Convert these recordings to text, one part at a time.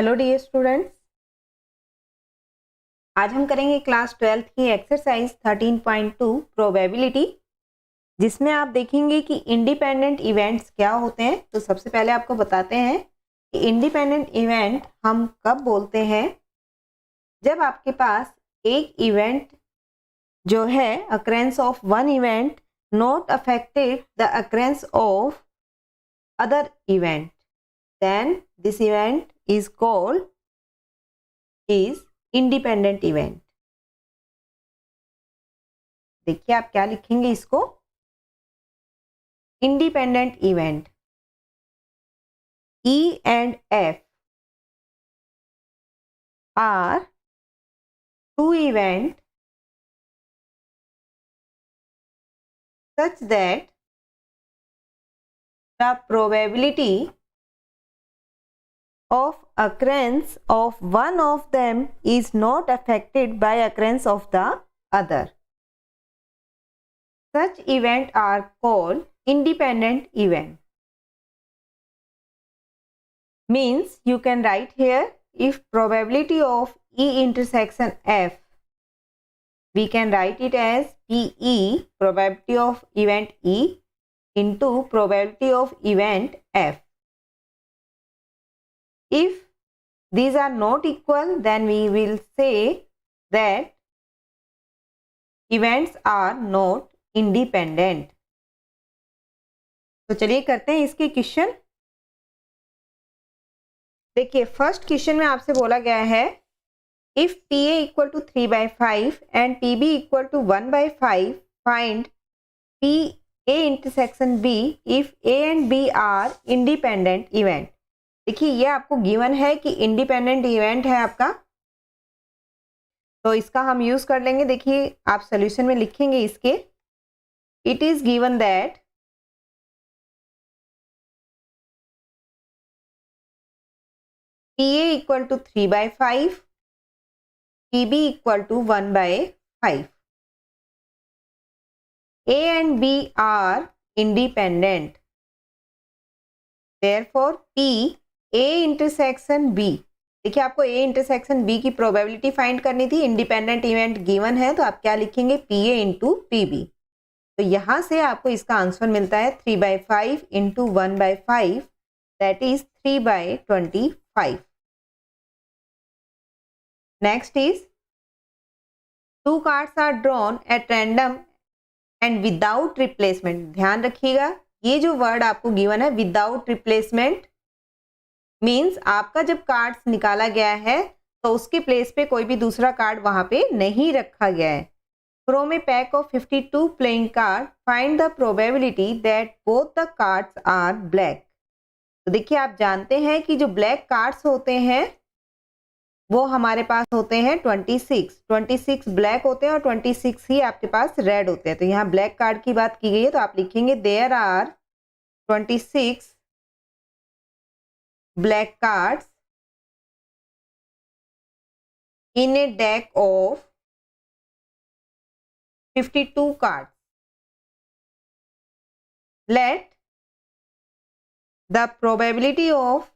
Hello dear students, आज हम करेंगे क्लास 12th की एक्सरसाइज 13.2 प्रोबेबिलिटी, जिसमें आप देखेंगे कि इंडिपेंडेंट इवेंट्स क्या होते हैं। तो सबसे पहले आपको बताते हैं कि इंडिपेंडेंट इवेंट हम कब बोलते हैं। जब आपके पास एक इवेंट जो है occurrence of one event not affected the occurrence of other event, then this event is called is independent event. देखिए आप क्या लिखेंगे इसको। Independent event, E and F are two events such that the probability of occurrence of one of them is not affected by occurrence of the other. Such events are called independent event. Means you can write here, if probability of E intersection F, we can write it as PE, probability of event E, into probability of event F. If these are not equal, then we will say that events are not independent. तो चलिए करते हैं इसके question. देखिए first question में आपसे बोला गया है, if PA equal to 3/5 and PB equal to 1/5, find PA intersection B if A and B are independent event. देखिए ये आपको गिवन है कि इंडिपेंडेंट इवेंट है आपका, तो इसका हम यूज कर लेंगे। देखिए आप सॉल्यूशन में लिखेंगे इसके, it is given that PA equal to 3/5, PB equal to 1/5, A and B are independent, therefore P A intersection B। देखिए आपको A इंटरसेक्शन B की प्रोबेबिलिटी फाइंड करनी थी, इंडिपेंडेंट इवेंट गिवन है, तो आप क्या लिखेंगे, PA इंटू PB। तो यहां से आपको इसका आंसर मिलता है 3/5 into 1/5, that is 3/25। Next is, two cards are drawn at random and without replacement. ध्यान रखिएगा ये जो वर्ड आपको गिवन है विदाउट रिप्लेसमेंट, मीन्स आपका जब कार्ड्स निकाला गया है तो उसके प्लेस पे कोई भी दूसरा कार्ड वहां पे नहीं रखा गया है। From a pack of 52 playing card find the probability that both the cards are black. तो देखिए आप जानते हैं कि जो ब्लैक कार्ड्स होते हैं वो हमारे पास होते हैं 26 ब्लैक होते हैं और 26 ही आपके पास रेड होते हैं। तो यहाँ ब्लैक कार्ड की बात की गई है, तो आप लिखेंगे there are 26 black cards in a deck of 52 cards. Let the probability of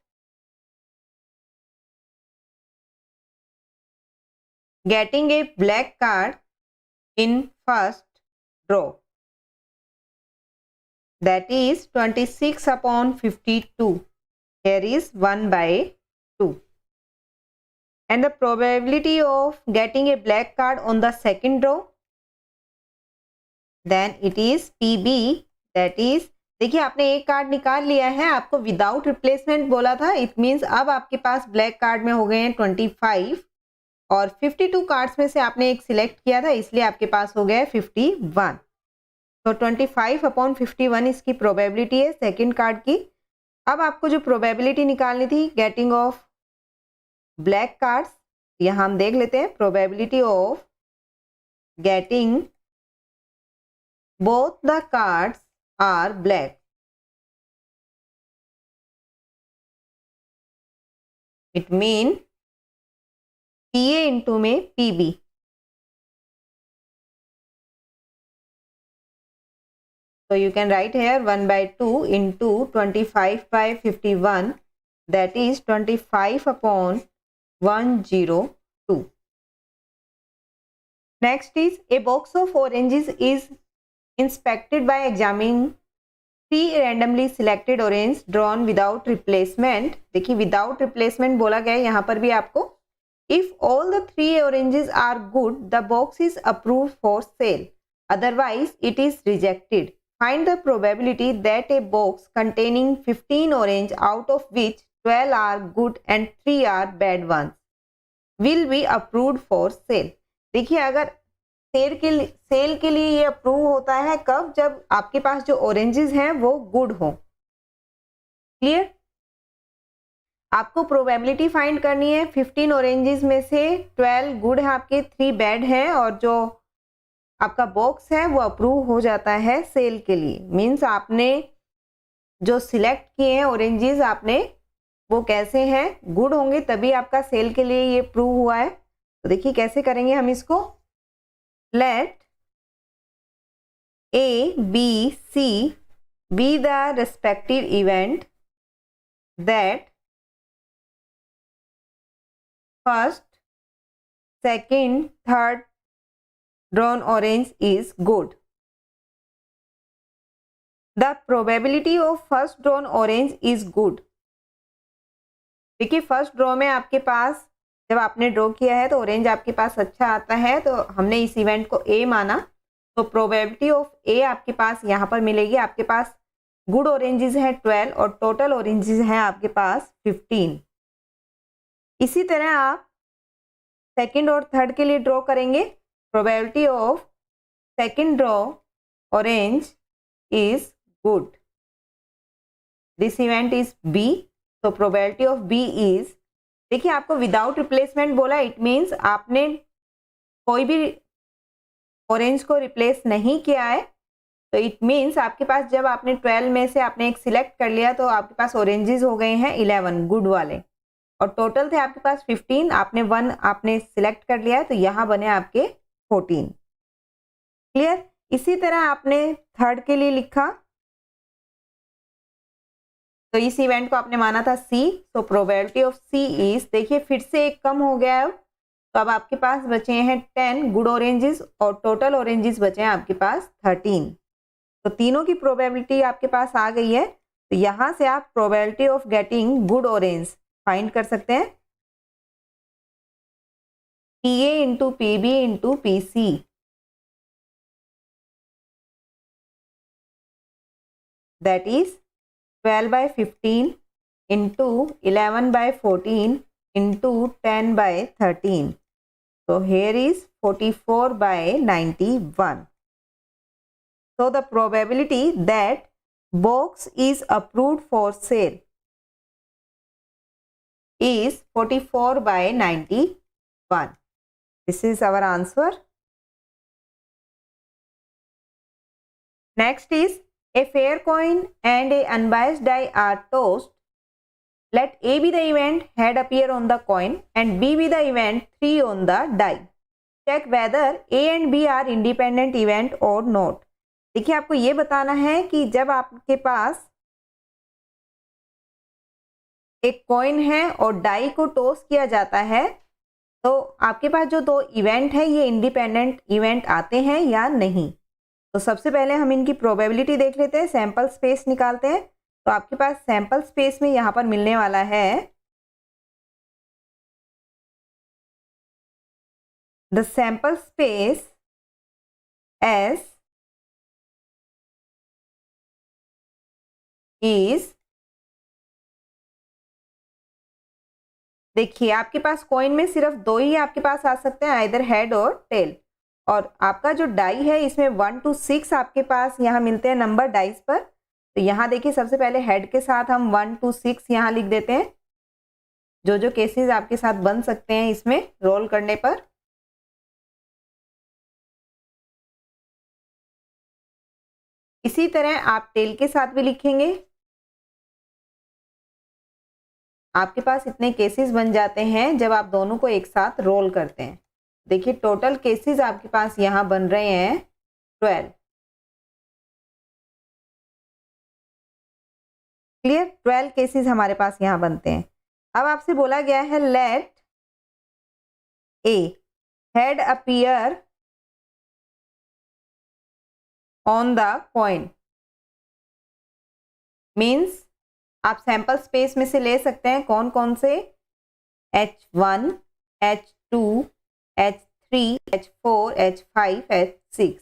getting a black card in first draw, that is 26 upon 52. Here is 1/2. And the probability of getting a black card on the second draw, then it is PB, that is, देखिए आपने एक card निकाल लिया है, आपको without replacement बोला था, it means अब आपके पास ब्लैक कार्ड में हो गए हैं 25 और 52 कार्ड्स में से आपने एक सिलेक्ट किया था, इसलिए आपके पास हो गया है 51। तो 25 अपॉन 51 इसकी प्रोबेबिलिटी है सेकंड कार्ड की। अब आपको जो प्रोबेबिलिटी निकालनी थी गेटिंग ऑफ ब्लैक कार्ड्स, यहाँ हम देख लेते हैं, probability of getting both the cards are black, it mean PA into में PB। so you can write here 1/2 into 25/51, that is 25/102. Next is a box of oranges is inspected by examining 3 randomly selected orange drawn without replacement. देखिए without replacement बोला गया है यहाँ पर भी आपको. If all the 3 oranges are good, the box is approved for sale. Otherwise, it is rejected. Find the probability that a box containing 15 orange, out of which 12 are good and 3 are bad ones, will be approved for sale. देखिए अगर cell के लिए ये approve होता है कब, जब आपके पास जो ऑरेंजेस हैं वो गुड हो. क्लियर. आपको प्रोबेबिलिटी फाइंड करनी है. 15 ऑरेंजेस में से 12 गुड है आपके, 3 बैड है, और जो आपका बॉक्स है वो अप्रूव हो जाता है सेल के लिए. मींस आपने जो सिलेक्ट किए हैं ऑरेंजेस, आपने वो कैसे हैं, गुड होंगे तभी आपका सेल के लिए ये प्रूव हुआ है. तो देखिए कैसे करेंगे हम इसको. Let A, B, C be the respective event that first, second, third drawn orange is good. The probability of first drawn orange is good. देखिए फर्स्ट ड्रॉ में आपके पास जब आपने ड्रॉ किया है तो ऑरेंज आपके पास अच्छा आता है, तो हमने इस इवेंट को ए माना, तो प्रोबेबिलिटी ऑफ ए आपके पास यहाँ पर मिलेगी. आपके पास गुड ऑरेंजेस हैं 12 और टोटल ऑरेंजेस हैं आपके पास 15. इसी तरह आप सेकंड और थर्ड के लिए ड्रॉ करेंगे. Probability of second draw orange is good. This event is B, तो प्रोबेबिलिटी ऑफ बी इज, देखिए आपको विदाउट रिप्लेसमेंट बोला, इट मीन्स आपने कोई भी ऑरेंज को रिप्लेस नहीं किया है. तो इट मीन्स आपके पास जब आपने 12 में से आपने एक सिलेक्ट कर लिया तो आपके पास ऑरेंजेस हो गए हैं 11 गुड वाले, और टोटल थे आपके पास 15. आपने 1 आपने सिलेक्ट कर लिया है तो यहाँ बने आपके 14. क्लियर. इसी तरह आपने थर्ड के लिए लिखा, तो इस इवेंट को आपने माना था सी, तो प्रोबेबिलिटी ऑफ सी इज, देखिए फिर से एक कम हो गया है, तो अब आपके पास बचे हैं 10 गुड ऑरेंजेस और टोटल ऑरेंजेस बचे हैं आपके पास 13. तो तीनों की प्रोबेबिलिटी आपके पास आ गई है. तो यहां से आप probability of getting good orange find कर सकते हैं. PA into PB into PC, that is 12/15 into 11/14 into 10/13. So here is 44/91. So the probability that box is approved for sale is 44/91. This is our answer. Next is a fair coin and a unbiased die are tossed. Let A be the event head appear on the coin and B be the event 3 on the die. Check whether A and B are independent event or not. देखिए आपको ये बताना है कि जब आपके पास एक coin है और डाई को टॉस किया जाता है तो आपके पास जो 2 इवेंट है ये इंडिपेंडेंट इवेंट आते हैं या नहीं. तो सबसे पहले हम इनकी प्रोबेबिलिटी देख लेते हैं. सैंपल स्पेस निकालते हैं. तो आपके पास सैंपल स्पेस में यहाँ पर मिलने वाला है the sample space S is, देखिए आपके पास कॉइन में सिर्फ 2 ही आपके पास आ सकते हैं, आइदर हेड और टेल. और आपका जो डाई है इसमें 1 to 6 आपके पास यहाँ मिलते हैं नंबर डाइस पर. तो यहाँ देखिए सबसे पहले हेड के साथ हम 1 to 6 यहाँ लिख देते हैं, जो जो केसेस आपके साथ बन सकते हैं इसमें रोल करने पर. इसी तरह आप टेल के साथ भी लिखेंगे. आपके पास इतने केसेस बन जाते हैं जब आप दोनों को एक साथ रोल करते हैं. देखिए टोटल केसेस आपके पास यहाँ बन रहे हैं 12. क्लियर, 12 केसेस हमारे पास यहाँ बनते हैं। अब आपसे बोला गया है let a head appear on the coin, means आप सैंपल स्पेस में से ले सकते हैं कौन कौन से, H1, H2, H3, H4, H5, H6।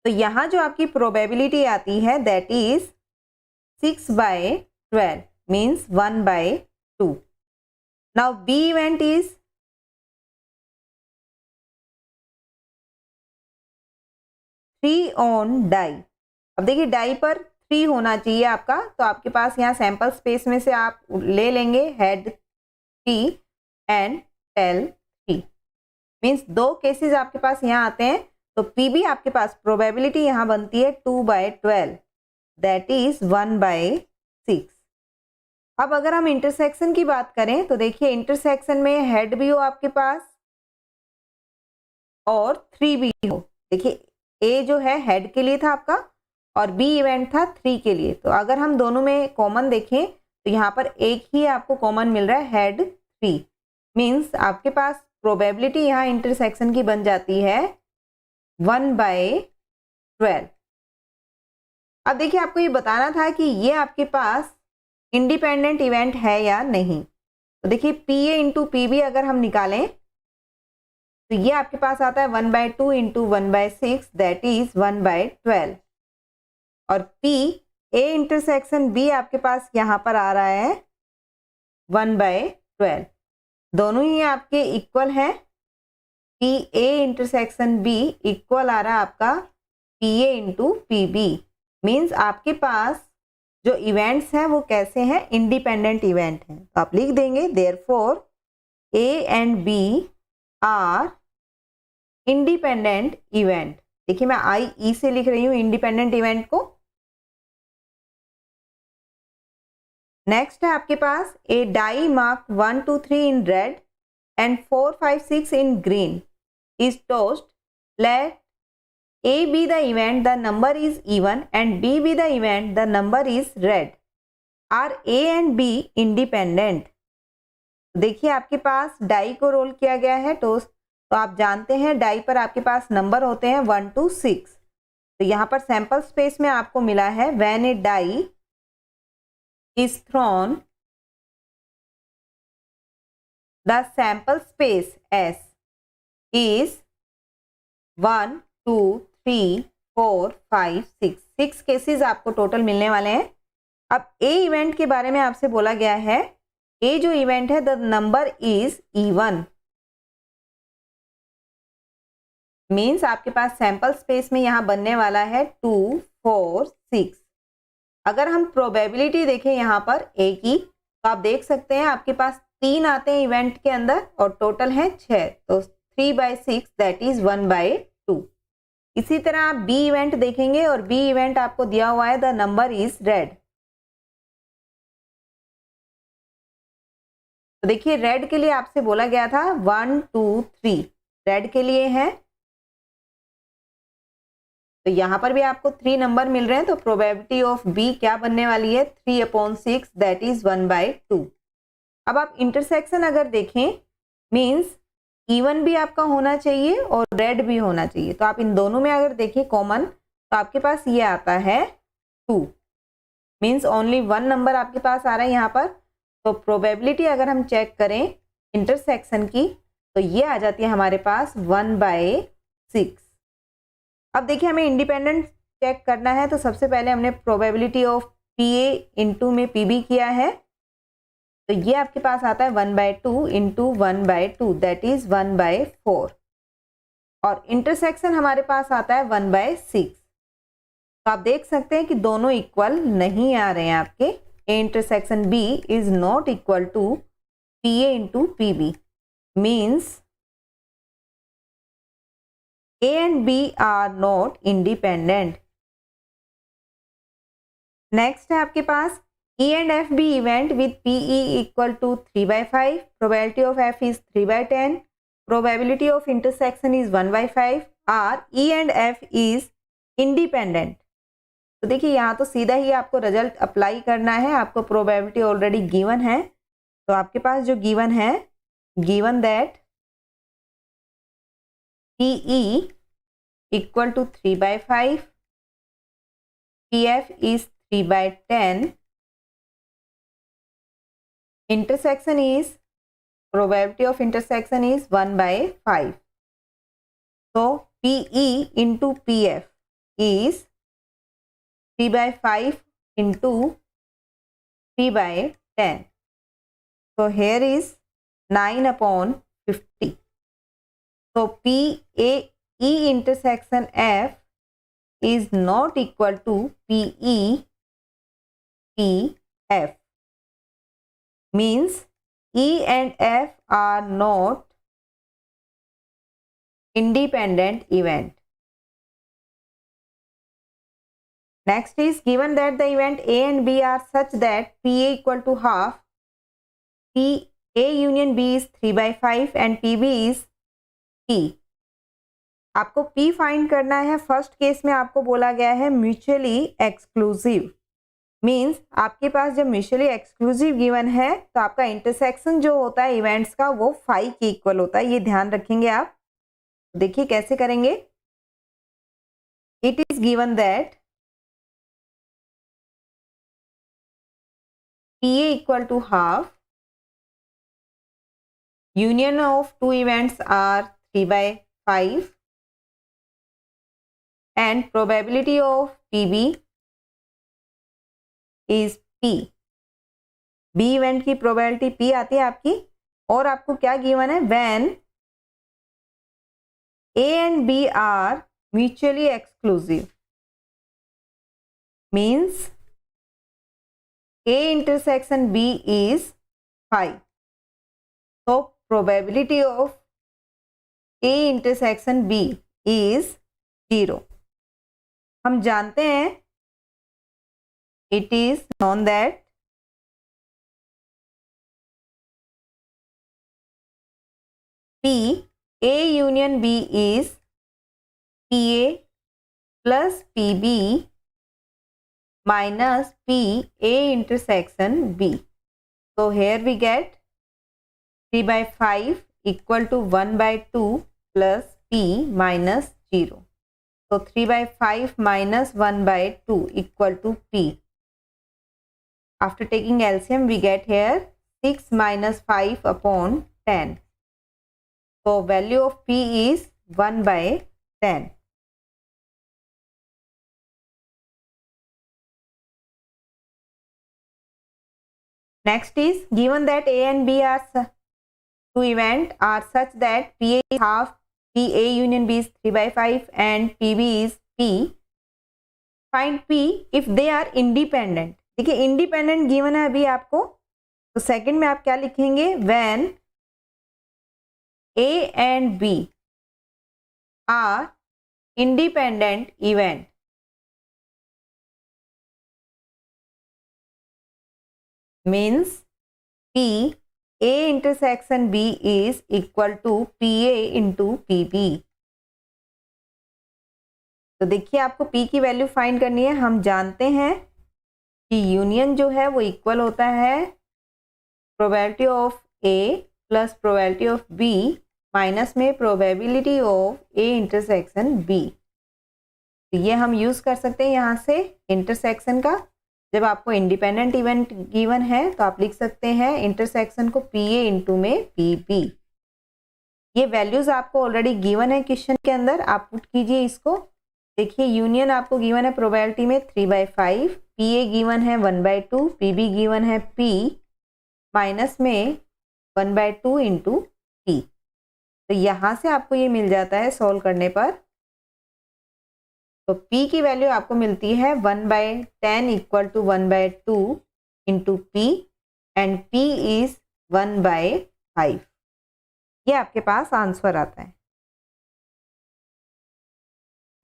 तो यहाँ जो आपकी प्रोबेबिलिटी आती है that is 6/12 means 1/2। Now B event is 3 on die. अब देखिए डाई पर 3 होना चाहिए आपका, तो आपके पास यहाँ सैंपल स्पेस में से आप ले लेंगे head 3 and tail 3, means 2 cases आपके पास यहाँ आते हैं। तो पीबी आपके पास प्रोबेबिलिटी यहाँ बनती है 2/12 दैट इज 1/6। अब अगर हम इंटरसेक्शन की बात करें तो देखिए इंटरसेक्शन में हेड भी हो आपके पास और 3 भी हो। देखिए ए जो है हेड के लिए था आपका और बी इवेंट था 3 के लिए। तो अगर हम दोनों में कॉमन देखें तो यहाँ पर एक ही आपको कॉमन मिल रहा है हेड 3, मीन्स आपके पास प्रोबेबिलिटी यहाँ इंटरसेक्शन की बन जाती है 1/12। अब देखिए आपको ये बताना था कि ये आपके पास इंडिपेंडेंट इवेंट है या नहीं। तो देखिए P A into P B अगर हम निकालें तो ये आपके पास आता है 1/2 इंटू 1/6 दैट इज 1/12। और पी ए इंटरसेक्शन बी आपके पास यहाँ पर आ रहा है 1/12। दोनों ही आपके इक्वल हैं। P A intersection B equal आ रहा है आपका P A into P B, means आपके पास जो इवेंट्स हैं वो कैसे हैं, इंडिपेंडेंट इवेंट हैं। तो आप लिख देंगे therefore A and B are independent event. देखिए मैं आई ई से लिख रही हूँ इंडिपेंडेंट इवेंट को। नेक्स्ट है आपके पास a die mark 1, 2, 3 in red and 4, 5, 6 in green is tossed. Let A be the event, the number is even, and B be the event, the number is red. Are A and B independent? देखिए आपके पास die को role किया गया है toast, तो आप जानते हैं डाई पर आपके पास नंबर होते हैं 1 to 6। तो यहाँ पर सैंपल स्पेस में आपको मिला है when a die is thrown, the sample space S is 1, 2, 3, 4, 5, 6, 6 cases आपको टोटल मिलने वाले हैं। अब ए इवेंट के बारे में आपसे बोला गया है, ए जो इवेंट है the number is even, means आपके पास सैंपल स्पेस में यहां बनने वाला है 2, 4, 6। अगर हम प्रोबेबिलिटी देखें यहां पर ए की तो आप देख सकते हैं आपके पास 3 आते हैं इवेंट के अंदर और टोटल है 6, तो 3/6 दैट इज 1/2। इसी तरह आप बी इवेंट देखेंगे और बी इवेंट आपको दिया हुआ है द नंबर इज रेड। तो देखिए रेड के लिए आपसे बोला गया था 1, 2, 3 रेड के लिए है, तो यहां पर भी आपको 3 नंबर मिल रहे हैं। तो प्रोबेबिलिटी ऑफ बी क्या बनने वाली है 3/6 दैट इज 1/2। अब आप इंटरसेक्शन अगर देखें मीन्स इवन भी आपका होना चाहिए और रेड भी होना चाहिए। तो आप इन दोनों में अगर देखिए कॉमन तो आपके पास ये आता है 2, मीन्स ओनली 1 नंबर आपके पास आ रहा है यहाँ पर। तो प्रोबेबिलिटी अगर हम चेक करें इंटरसेक्शन की तो ये आ जाती है हमारे पास 1/6। अब देखिए हमें इंडिपेंडेंट चेक करना है, तो सबसे पहले हमने probability of P A into में पी बी किया है, तो ये आपके पास आता है 1/2 इंटू 1/2 दैट इज 1/4। और इंटरसेक्शन हमारे पास आता है 1/6। तो आप देख सकते हैं कि दोनों इक्वल नहीं आ रहे हैं आपके। A intersection B is not equal to P A into P B, means A and B are not independent. Next है आपके पास E and F be event with PE equal to 3/5, probability of F is 3/10, probability of intersection is 1/5, or E and F is independent। तो देखिए यहाँ तो सीधा ही आपको result apply करना है, आपको प्रोबेबिलिटी ऑलरेडी गिवन है। तो आपके पास जो गिवन है, given that PE equal to 3/5, PF is 3/10, intersection is, probability of intersection is 1/5. So PE into PF is 3/5 into 3/10. So here is 9/50. So PE intersection F is not equal to PE PF. Means E and F are not independent event. Next is, given that the event A and B are such that PA equal to half, PA union B is 3/5 and PB is P. आपको P find करना है। First case में आपको बोला गया है mutually exclusive. Means आपके पास जब म्यूचुअली एक्सक्लूसिव गिवन है तो आपका इंटरसेक्शन जो होता है इवेंट्स का वो 5 के इक्वल होता है। ये ध्यान रखेंगे आप। देखिए कैसे करेंगे। It is given that PA equal to half, union of two events are 3/5 and probability of PB is P. B event की प्रोबेबिलिटी P आती है आपकी। और आपको क्या गिवन है, when A and B are mutually exclusive, means A intersection B is 5. So probability of A intersection B is 0. हम जानते हैं, it is known that P A union B is PA plus PB minus P A intersection B. So here we get 3/5 equal to 1/2 plus P minus 0. So 3/5 minus 1/2 equal to P. After taking LCM we get here 6 minus 5/10. So value of P is 1/10. Next is, given that A and B are two events are such that PA is half, PA union B is 3/5 and PB is P. Find P if they are independent. देखिए independent given है अभी आपको, तो second में आप क्या लिखेंगे, when A and B are independent event. Means P A intersection B is equal to PA into PB. तो देखिए आपको P की वैल्यू फाइंड करनी है। हम जानते हैं कि यूनियन जो है वो इक्वल होता है probability of A plus probability of B minus में probability of A intersection B। तो ये हम यूज कर सकते हैं यहाँ से इंटरसेक्शन का। जब आपको इंडिपेंडेंट इवेंट गिवन है तो आप लिख सकते हैं इंटरसेक्शन को PA इंटू में PB। ये वैल्यूज आपको ऑलरेडी गिवन है क्वेश्चन के अंदर, आप पुट कीजिए इसको। देखिए यूनियन आपको गिवन है प्रोबेबिलिटी में 3/5, PA गिवन है 1/2, PB गिवन है P माइनस में 1/2 इंटू P। तो यहाँ से आपको ये मिल जाता है सॉल्व करने पर। तो P की वैल्यू आपको मिलती है 1/10 equal to 1/2 into P and P is 1/5। ये आपके पास आंसर आता है।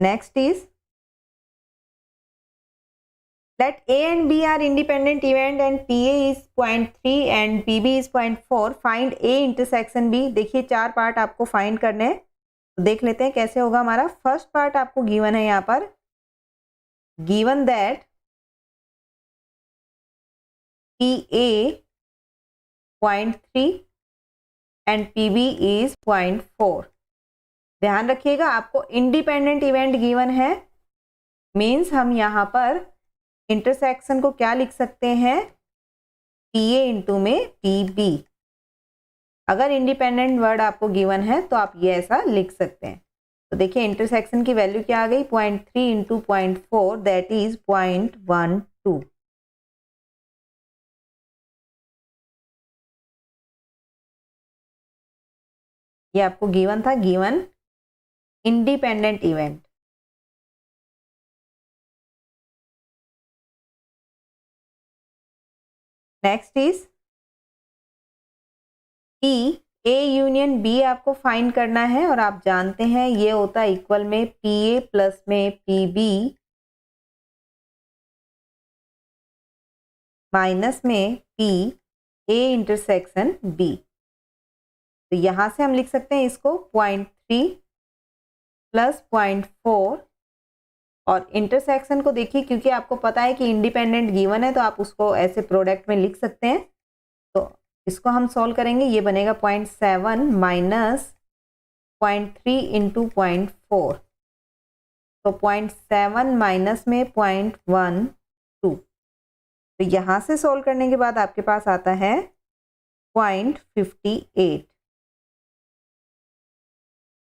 Next is, let A and B are independent event and PA is 0.3 and PB is 0.4. Find A intersection B. देखिए चार पार्ट आपको फाइंड करने हैं, तो देख लेते हैं कैसे होगा हमारा। फर्स्ट पार्ट आपको गिवन है यहाँ पर, given that PA 0.3 and PB is 0.4। ध्यान रखिएगा आपको इंडिपेंडेंट इवेंट गिवन है, मीन्स हम यहाँ पर इंटरसेक्शन को क्या लिख सकते हैं, PA इंटू में PB। अगर इंडिपेंडेंट वर्ड आपको गिवन है तो आप ये ऐसा लिख सकते हैं। तो देखिए इंटरसेक्शन की वैल्यू क्या आ गई, 0.3 इंटू 0.4 दैट इज 0.12। ये आपको गिवन था, given independent event. Next is P A union B आपको फाइंड करना है, और आप जानते हैं ये होता है इक्वल में PA प्लस में PB माइनस में PA इंटरसेक्शन B। तो यहां से हम लिख सकते हैं इसको 0.3 प्लस 0.4, और इंटरसेक्शन को देखिए क्योंकि आपको पता है कि इंडिपेंडेंट गिवन है तो आप उसको ऐसे प्रोडक्ट में लिख सकते हैं। तो इसको हम सॉल्व करेंगे, ये बनेगा 0.7 माइनस 0.3 इंटू 0.4, तो 0.7 माइनस में 0.12। तो यहाँ से सॉल्व करने के बाद आपके पास आता है 0.58,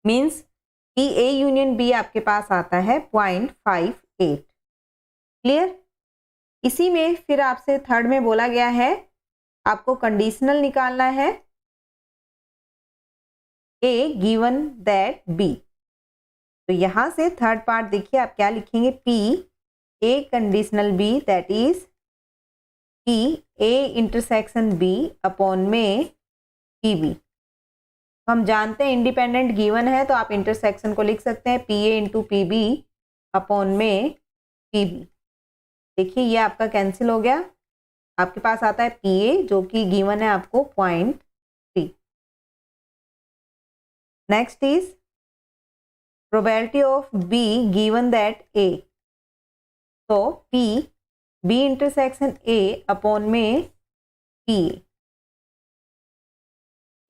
मीन्स कि A यूनियन B आपके पास आता है 0.58। क्लियर। इसी में फिर आपसे थर्ड में बोला गया है आपको कंडीशनल निकालना है, A गिवन दैट B। तो यहां से थर्ड पार्ट देखिए आप क्या लिखेंगे, P A conditional B that is P A intersection B upon में PB। हम जानते हैं इंडिपेंडेंट गिवन है तो आप इंटरसेक्शन को लिख सकते हैं PA इंटू PB अपॉन में PB। देखिए ये आपका कैंसिल हो गया, आपके पास आता है PA जो कि गिवन है आपको 0.3। Next is probability of B given that A। तो P B intersection A upon में PA।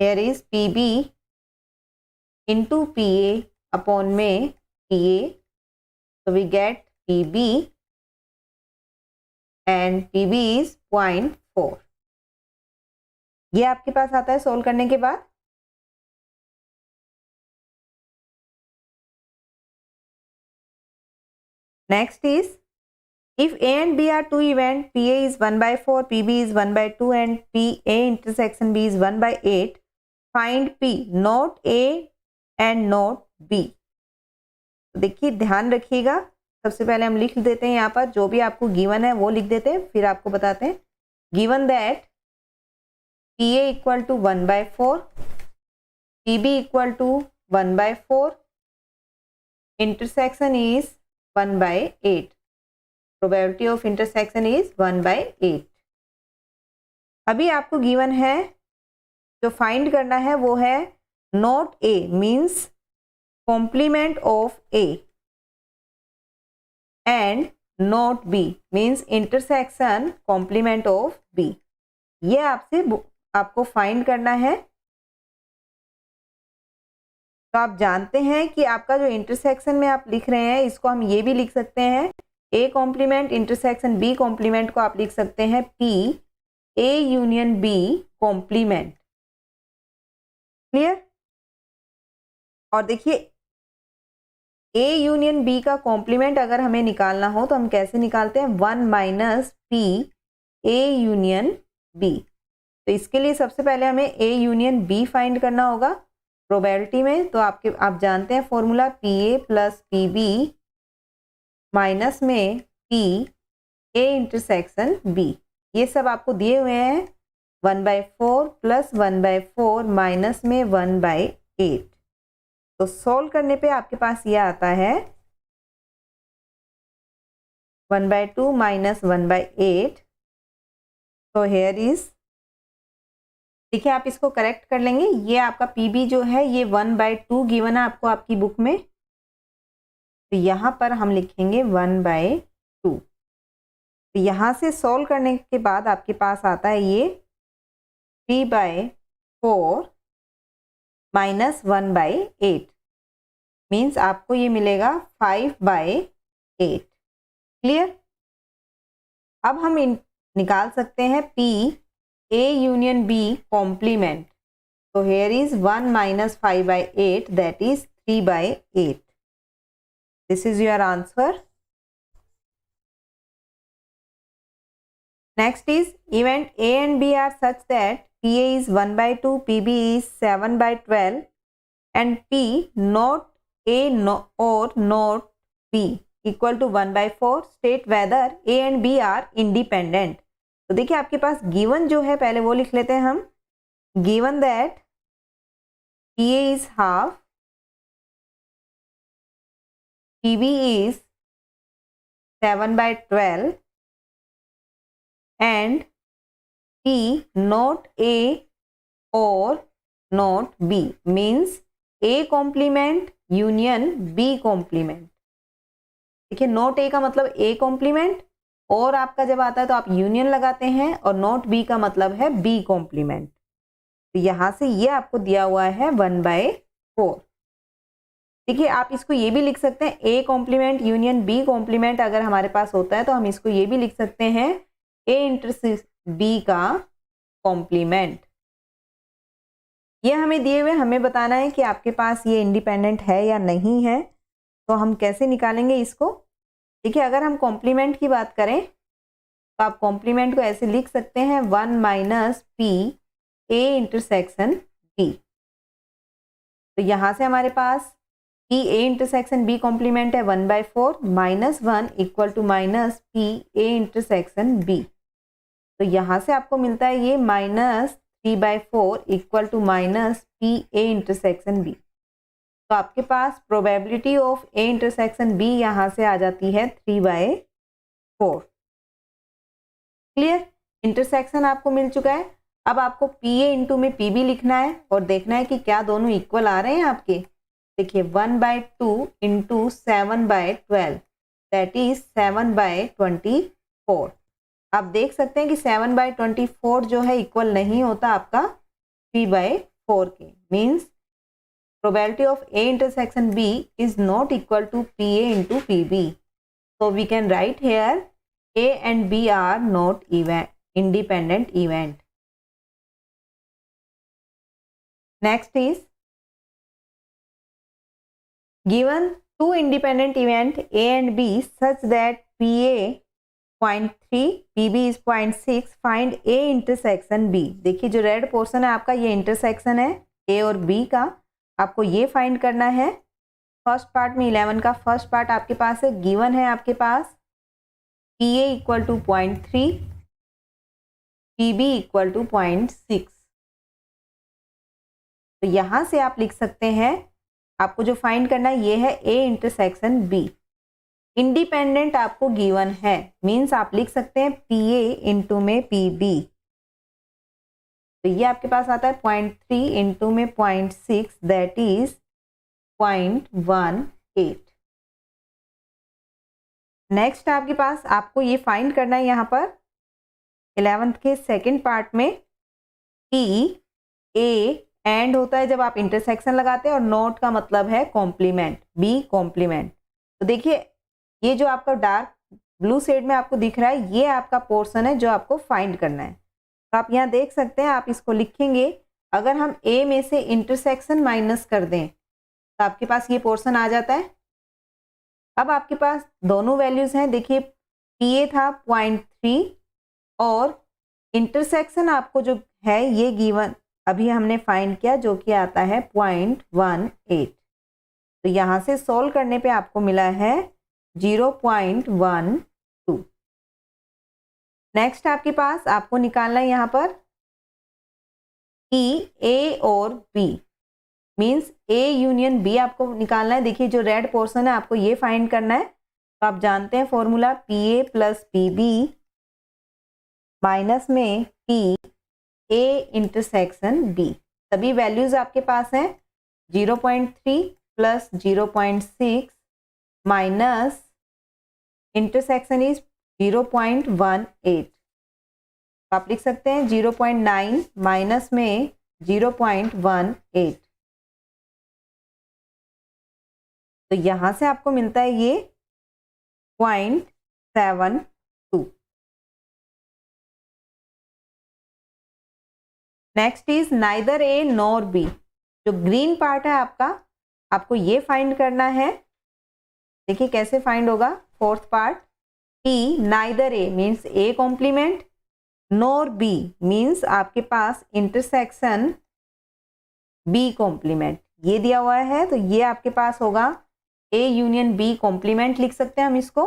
Here is PB into PA upon में PA, so we get PB and PB is 0.4। ये आपके पास आता है सोल्व करने के बाद। Next is if A and B are two event, PA is 1/4, PB is 1/2 and PA intersection B is 1/8, find P not A and not B। देखिए ध्यान रखिएगा, सबसे पहले हम लिख देते हैं यहाँ पर जो भी आपको गिवन है वो लिख देते हैं, फिर आपको बताते हैं। Given that PA equal to 1/4, PB equal to 1/4, intersection is 1/8, probability of intersection is 1/8। अभी आपको गिवन है जो फाइंड करना है वो है not A means complement of A and not B means intersection complement of B। ये आपको फाइंड करना है। तो आप जानते हैं कि आपका जो इंटरसेक्शन में आप लिख रहे हैं इसको हम ये भी लिख सकते हैं A complement intersection B complement को आप लिख सकते हैं P A union B complement. Clear. और देखिए A यूनियन B का कॉम्प्लीमेंट अगर हमें निकालना हो तो हम कैसे निकालते हैं, 1 minus P A union B। तो इसके लिए सबसे पहले हमें A यूनियन B फाइंड करना होगा प्रोबेबिलिटी में। तो आप जानते हैं formula PA plus PB minus में P A इंटरसेक्शन B। ये सब आपको दिए हुए हैं 1/4 प्लस 1/4 माइनस में 1/8। तो सोल्व करने पे आपके पास ये आता है 1/2 माइनस 1/8। तो हेयर इज, देखिए आप इसको करेक्ट कर लेंगे। ये आपका PB जो है ये 1/2 गिवन है आपको आपकी बुक में, तो यहाँ पर हम लिखेंगे 1/2। तो यहाँ से सॉल्व करने के बाद आपके पास आता है ये 3/4 माइनस 1/8 मीन्स आपको ये मिलेगा 5/8। क्लियर। अब हम निकाल सकते हैं P A union B complement. तो here is 1 minus 5/8 that is 3/8। This is your answer. Next is event A and B are such that PA is 1/2, PB is 7/12 and P not A or not B equal to 1/4. State whether A and B are independent. तो देखिए आपके पास given जो है पहले वो लिख लेते हैं हम। Given that PA is half, PB is 7/12 and P not A or not B means A complement union B complement। देखिए नोट A का मतलब A complement और आपका जब आता है तो आप यूनियन लगाते हैं और नोट B का मतलब है B complement। तो यहां से ये आपको दिया हुआ है 1/4। देखिए आप इसको ये भी लिख सकते हैं A complement union B complement अगर हमारे पास होता है तो हम इसको ये भी लिख सकते हैं A इंटर B का कॉम्प्लीमेंट। ये हमें दिए हुए हमें बताना है कि आपके पास ये इंडिपेंडेंट है या नहीं है। तो हम कैसे निकालेंगे इसको। देखिए अगर हम कॉम्प्लीमेंट की बात करें तो आप कॉम्प्लीमेंट को ऐसे लिख सकते हैं 1 minus P A intersection B। तो यहाँ से हमारे पास P A intersection B complement है 1/4 minus 1 equal to minus P A intersection B। तो यहाँ से आपको मिलता है ये minus 3/4 equal to minus P A intersection B। तो आपके पास probability of A intersection B यहाँ से आ जाती है 3/4। क्लियर। इंटरसेक्शन आपको मिल चुका है। अब आपको PA इंटू में PB लिखना है और देखना है कि क्या दोनों इक्वल आ रहे हैं आपके। देखिए 1/2 इंटू 7/12 दैट इज 7/24। आप देख सकते हैं कि 7/24 जो है इक्वल नहीं होता आपका 3/4 के। Means probability of A intersection B is not equal to PA into PB। So we can write here A and B are not independent event. Next is given two independent event A and B such that PA 0.3 PB is 0.6 find A intersection B। देखिए जो red portion है आपका ये intersection है A और B का, आपको ये फाइंड करना है। फर्स्ट पार्ट में 11 का फर्स्ट पार्ट आपके पास है। गिवन है आपके पास PA equal to 0.3 PB equal to 0.6। तो यहां से आप लिख सकते हैं आपको जो फाइंड करना है ये है A इंटरसेक्शन B। इंडिपेंडेंट आपको गिवन है मींस आप लिख सकते हैं PA इंटू में PB। तो ये आपके पास आता है 0.3 इंटू में 0.6 दैट इज 0.18। नेक्स्ट आपके पास आपको ये फाइंड करना है यहाँ पर 11th के सेकंड पार्ट में P A एंड होता है जब आप इंटरसेक्शन लगाते हैं और नोट का मतलब है कॉम्प्लीमेंट B कॉम्प्लीमेंट। तो देखिए ये जो आपका डार्क ब्लू शेड में आपको दिख रहा है ये आपका पोर्शन है जो आपको फाइंड करना है। तो आप यहाँ देख सकते हैं आप इसको लिखेंगे अगर हम A में से इंटरसेक्शन माइनस कर दें तो आपके पास ये पोर्शन आ जाता है। अब आपके पास दोनों वैल्यूज हैं। देखिए PA था 0.3 और इंटरसेक्शन आपको जो है ये गिवन अभी हमने फाइंड किया जो कि आता है 0.18। तो यहाँ से सोल्व करने पे आपको मिला है 0.12। नेक्स्ट आपके पास आपको निकालना है यहाँ पर कि A और B means A union B आपको निकालना है। देखिए जो रेड पोर्शन है आपको ये फाइंड करना है। तो आप जानते हैं formula PA plus PB minus में P A इंटरसेक्शन B। सभी वैल्यूज आपके पास हैं 0.3 प्लस 0.6 माइनस इंटरसेक्शन इज 0.18। आप लिख सकते हैं 0.9 माइनस में 0.18, तो यहां से आपको मिलता है ये 0.72। Next is neither A nor be. जो ग्रीन पार्ट है आपका, आपको ये फाइंड करना है। देखिए कैसे फाइंड होगा। Fourth part, P neither A means A complement, nor B means आपके पास इंटरसेक्शन बी कॉम्प्लीमेंट। ये दिया हुआ है तो ये आपके पास होगा ए यूनियन बी कॉम्प्लीमेंट, लिख सकते हैं हम इसको।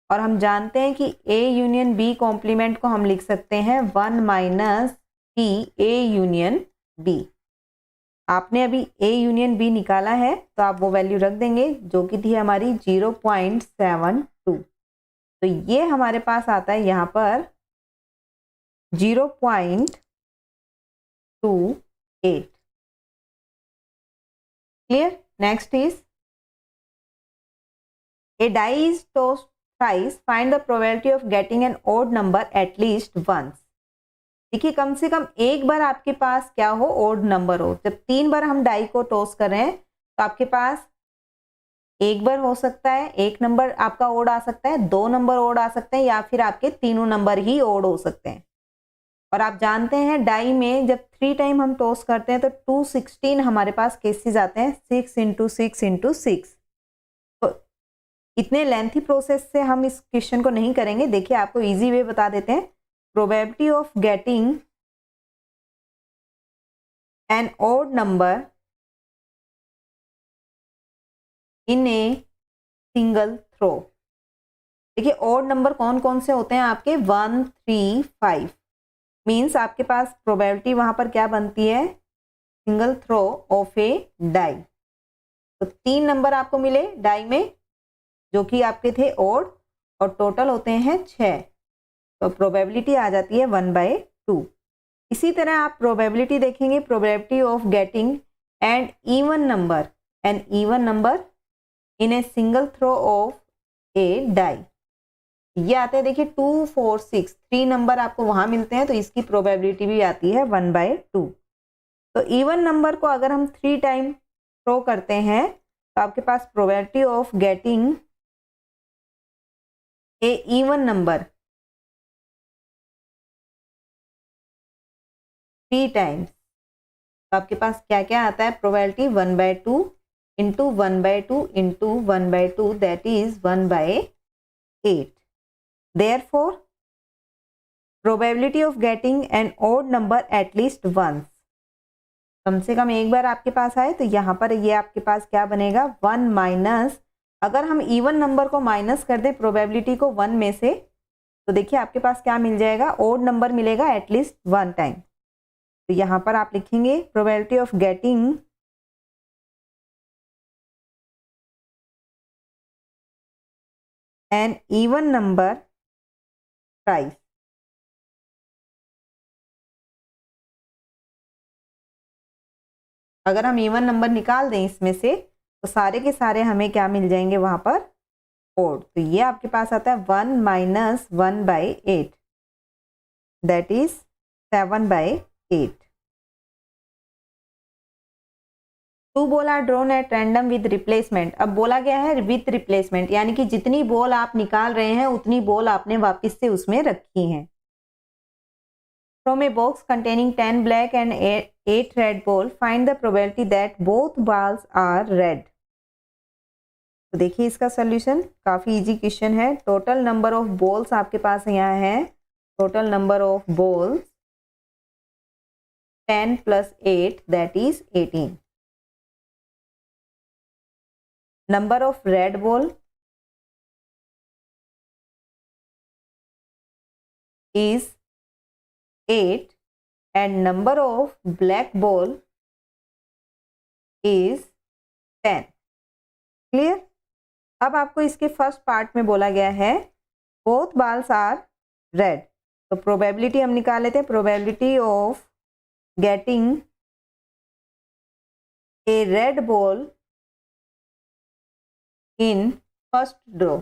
और हम जानते हैं कि ए यूनियन बी कॉम्प्लीमेंट को हम लिख सकते हैं 1 minus P A union B. आपने अभी ए यूनियन बी निकाला है तो आप वो वैल्यू रख देंगे जो कि थी हमारी 0.72। तो ये हमारे पास आता है यहाँ पर 0.28। Clear. Next is a die is tossed thrice, find the probability of getting an odd number at least once। देखिए कम से कम एक बार आपके पास क्या हो, ओड नंबर हो। जब 3 बार हम डाई को टॉस कर रहे हैं तो आपके पास एक बार हो सकता है एक नंबर आपका ओड आ सकता है, 2 नंबर ओड आ सकते हैं, या फिर आपके तीनों नंबर ही ओड हो सकते हैं। और आप जानते हैं डाई में जब 3 टाइम हम टॉस करते हैं तो 216 हमारे पास केसेस आते हैं, 6 इंटू 6 इंटू 6। इतने लेंथी प्रोसेस से हम इस क्वेश्चन को नहीं करेंगे। देखिए आपको इजी वे बता देते हैं। Probability of getting an odd number in a single throw. देखिए ऑड नंबर कौन कौन से होते हैं आपके, 1 3 5। मीन्स आपके पास प्रोबेबिलिटी वहां पर क्या बनती है, single throw of a die. तो 3 नंबर आपको मिले डाई में जो कि आपके थे ओड, और टोटल होते हैं 6। तो प्रोबेबिलिटी आ जाती है 1/2। इसी तरह आप प्रोबेबिलिटी देखेंगे, probability of getting and even number in a single throw of a die. ये आते हैं देखिए 2 4 6, 3 नंबर आपको वहां मिलते हैं तो इसकी प्रोबेबिलिटी भी आती है 1/2। तो इवन नंबर को अगर हम 3 टाइम थ्रो करते हैं तो आपके पास probability of getting a even number 3 times, तो आपके पास क्या क्या आता है, probability 1/2 into 1/2 into 1/2, that is 1/8। Therefore probability of getting an odd number at least once, कम से कम एक बार आपके पास आए तो यहाँ पर ये आपके पास क्या बनेगा, 1 माइनस, अगर हम इवन नंबर को माइनस कर दें प्रोबेबिलिटी को 1 में से, तो देखिए आपके पास क्या मिल जाएगा, ओड नंबर मिलेगा एटलीस्ट 1 टाइम। तो यहां पर आप लिखेंगे probability of getting an even number thrice. अगर हम इवन नंबर निकाल दें इसमें से तो सारे के सारे हमें क्या मिल जाएंगे वहां पर, ओड। तो ये आपके पास आता है 1 minus 1/8, that is 7/8। 2 ball are drawn at random with replacement. अब बोला गया है विद रिप्लेसमेंट, यानी कि जितनी बॉल आप निकाल रहे हैं उतनी बॉल आपने वापस से उसमें रखी हैं। From a box containing 10 black and 8 red ball, find the probability that both balls are red. तो देखिए इसका सोल्यूशन काफी इजी क्वेश्चन है। टोटल नंबर ऑफ बॉल्स आपके पास यहाँ है, total number of balls 10 + 8 that is 18। Number of red ball is 8 and number of black ball is 10। Clear. अब आपको इसके फर्स्ट पार्ट में बोला गया है both balls are red, तो प्रोबेबिलिटी हम निकाल लेते हैं, probability of getting A red ball in first draw.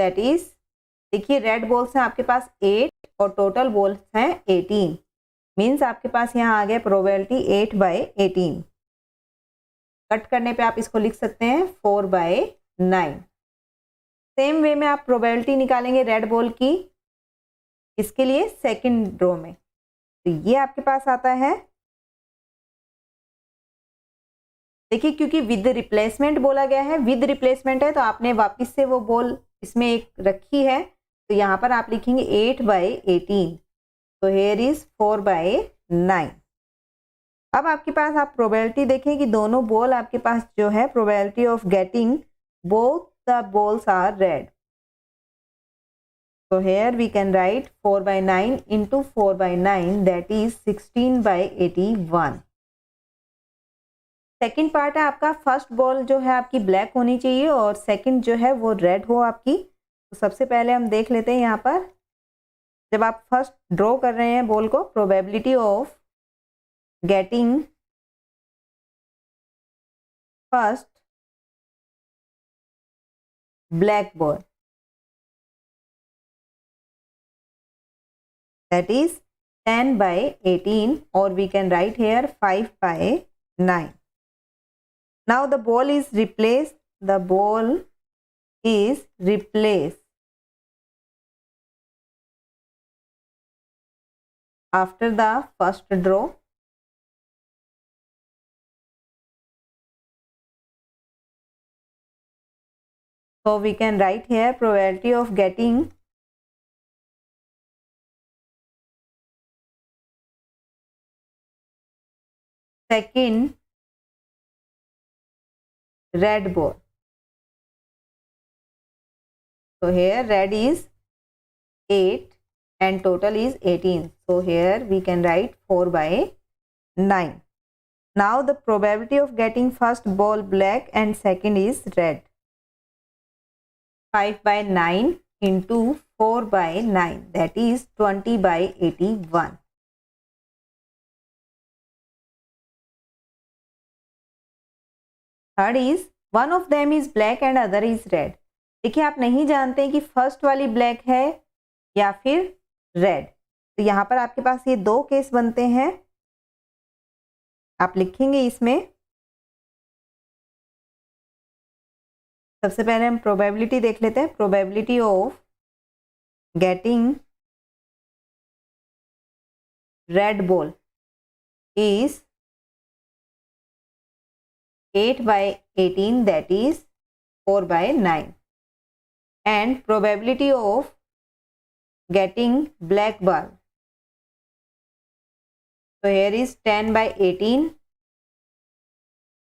That is, देखिए रेड बॉल्स हैं आपके पास 8 और टोटल बॉल्स हैं 18, मीन्स आपके पास यहाँ आ गया प्रोबेबिलिटी 8/18। कट करने पे आप इसको लिख सकते हैं 4/9। सेम वे में आप प्रोबेबिलिटी निकालेंगे रेड बॉल की, इसके लिए सेकंड रो में, तो ये आपके पास आता है, देखिए क्योंकि विद रिप्लेसमेंट बोला गया है, विद रिप्लेसमेंट है तो आपने वापस से वो बॉल इसमें एक रखी है, तो यहाँ पर आप लिखेंगे 8/18, तो हेयर इज 4/9। अब आपके पास आप प्रोबेबिलिटी देखें कि दोनों बॉल आपके पास जो है, probability of getting both the balls are red, so here we can write 4/9 into 4/9, that is 16/81। Second part है आपका, फर्स्ट बॉल जो है आपकी ब्लैक होनी चाहिए और सेकंड जो है वो रेड हो आपकी। तो सबसे पहले हम देख लेते हैं यहाँ पर, जब आप फर्स्ट ड्रॉ कर रहे हैं बॉल को, probability of getting first black ball, that is 10/18, or we can write here 5/9. Now the ball is replaced, the ball is replaced after the first draw, so we can write here probability of getting second red ball. So here red is 8 and total is 18, so here we can write 4/9. Now the probability of getting first ball black and second is red, 5/9 into 4/9, that is 20/81. Third is one of them is black and other is red. देखिए आप नहीं जानते कि first वाली black है या फिर red, तो यहाँ पर आपके पास ये दो केस बनते हैं, आप लिखेंगे इसमें। सबसे पहले हम प्रोबेबिलिटी देख लेते हैं, probability of getting red ball is 8/18, that is 4/9, and probability of getting black ball, so here is 10/18,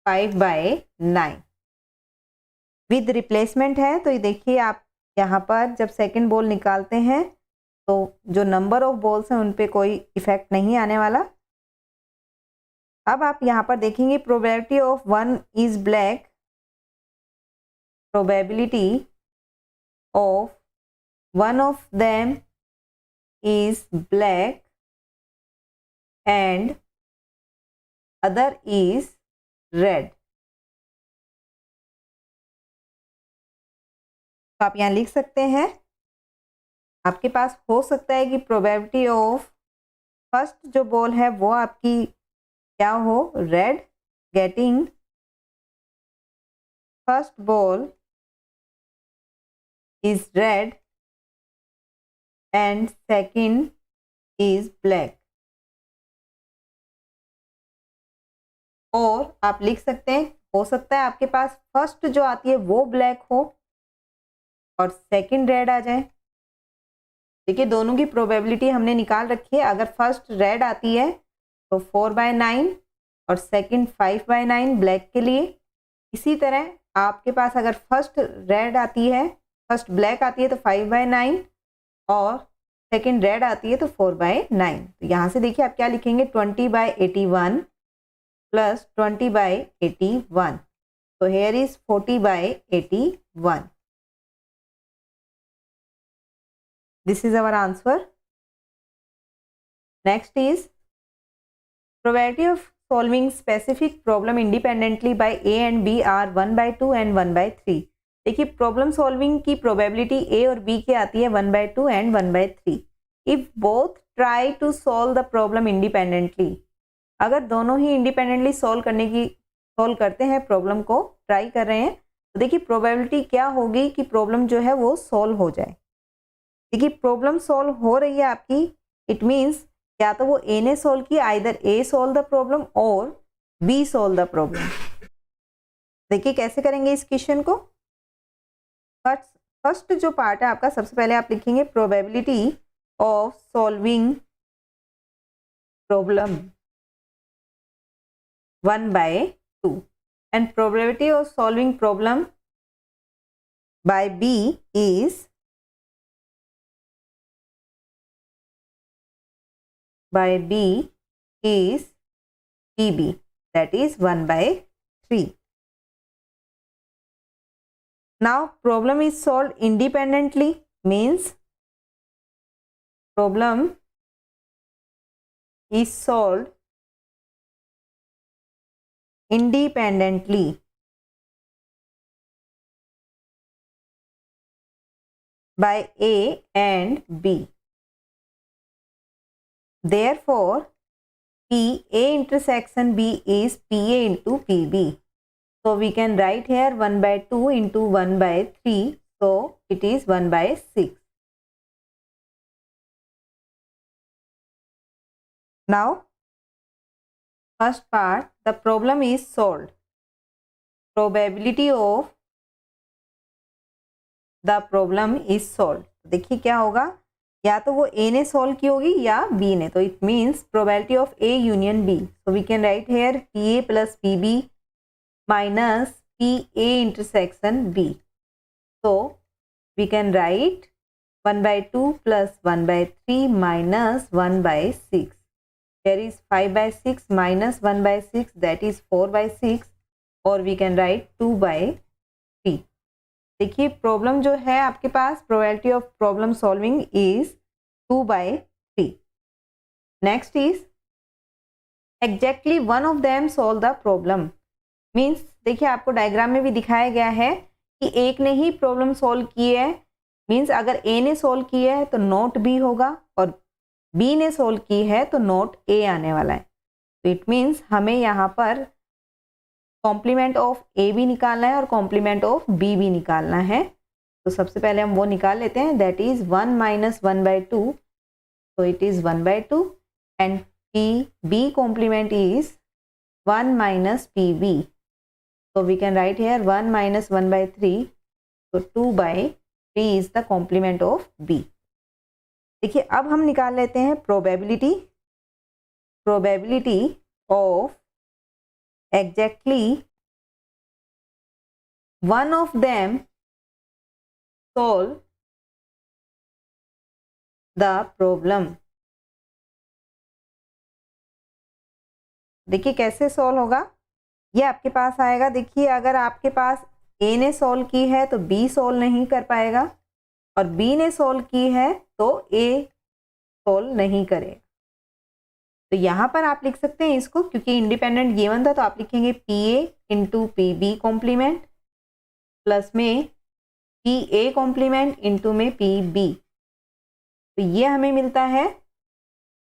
5/9। With replacement है, तो ये देखिए आप यहाँ पर जब सेकंड बॉल निकालते हैं तो जो नंबर ऑफ बॉल्स हैं उन पे कोई इफेक्ट नहीं आने वाला। अब आप यहाँ पर देखेंगे probability of one is black, probability of one of them is black and other is red. तो आप यहाँ लिख सकते हैं, आपके पास हो सकता है कि प्रोबेबिलिटी ऑफ फर्स्ट जो बॉल है वो आपकी क्या हो, red, getting first ball is red and second is black. और आप लिख सकते हैं, हो सकता है आपके पास फर्स्ट जो आती है वो ब्लैक हो और सेकंड रेड आ जाए। देखिए दोनों की प्रोबेबिलिटी हमने निकाल रखी है, अगर फर्स्ट रेड आती है तो 4/9 और सेकंड 5/9 ब्लैक के लिए। इसी तरह आपके पास अगर फर्स्ट रेड आती है, फर्स्ट ब्लैक आती है तो 5/9 और सेकंड रेड आती है तो 4/9। तो यहाँ से देखिए आप क्या लिखेंगे, 20/81 प्लस 20/81, तो here is 40/81। This is our answer. Next is probability of solving specific problem independently by A and B are 1/2 and 1/3. देखिए प्रॉब्लम सॉल्विंग की प्रोबेबिलिटी ए और बी की आती है 1/2 and 1/3। If both try to solve the problem independently, अगर दोनों ही independently solve करते हैं, प्रॉब्लम को ट्राई कर रहे हैं, तो देखिए प्रोबेबिलिटी क्या होगी कि प्रॉब्लम जो है वो सॉल्व हो जाए। देखिए प्रॉब्लम सॉल्व हो रही है आपकी, इट मीन्स या तो वो ए ने सॉल्व किया, either A solve the problem और बी सॉल्व द प्रॉब्लम। देखिए कैसे करेंगे इस क्वेश्चन को। फर्स्ट जो पार्ट है आपका, सबसे पहले आप लिखेंगे probability of solving problem 1/2 and probability of solving problem by B is PB, that is 1/3. Now problem is solved independently, means problem is solved independently by A and B. Therefore, PA intersection B is PA into PB. So we can write here 1/2 into 1/3. So it is 1/6. Now, first part, the problem is solved. Probability of the problem is solved. देखिए क्या होगा, या तो वो A ने solve की होगी या B ने, तो it means probability of A union B. So we can write here PA plus PB minus PA intersection B. So we can write 1/2 plus 1/3 minus 1/6. There is 5/6 minus 1/6, that is 4/6, or we can write 2/3. देखिए problem जो है आपके पास, probability of problem solving is 2/3. Next is exactly one of them solve the problem. Means देखिए आपको diagram में भी दिखाया गया है कि एक ने ही प्रॉब्लम सॉल्व की है, मीन्स अगर ए ने सॉल्व किया है तो नोट बी होगा, और बी ने सॉल्व की है तो नोट ए आने वाला है। तो इट मीन्स हमें यहाँ पर कॉम्प्लीमेंट ऑफ ए भी निकालना है और कॉम्प्लीमेंट ऑफ बी भी निकालना है। तो सबसे पहले हम वो निकाल लेते हैं, that is 1 minus 1/2, so it is 1/2, and PB complement is 1 minus PB. So we can write here 1 minus 1/3, so 2/3 is the complement of B. देखिए अब हम निकाल लेते हैं probability of exactly one of them solve the problem. देखिए कैसे solve होगा, ये आपके पास आएगा। देखिए अगर आपके पास ए ने सॉल्व की है तो बी सॉल्व नहीं कर पाएगा, और बी ने सॉल्व की है तो ए सॉल्व नहीं करेगा। तो यहाँ पर आप लिख सकते हैं इसको, क्योंकि इंडिपेंडेंट गिवन था, तो आप लिखेंगे P A into P B complement plus में पी ए कॉम्प्लीमेंट इंटू में पी बी। तो ये हमें मिलता है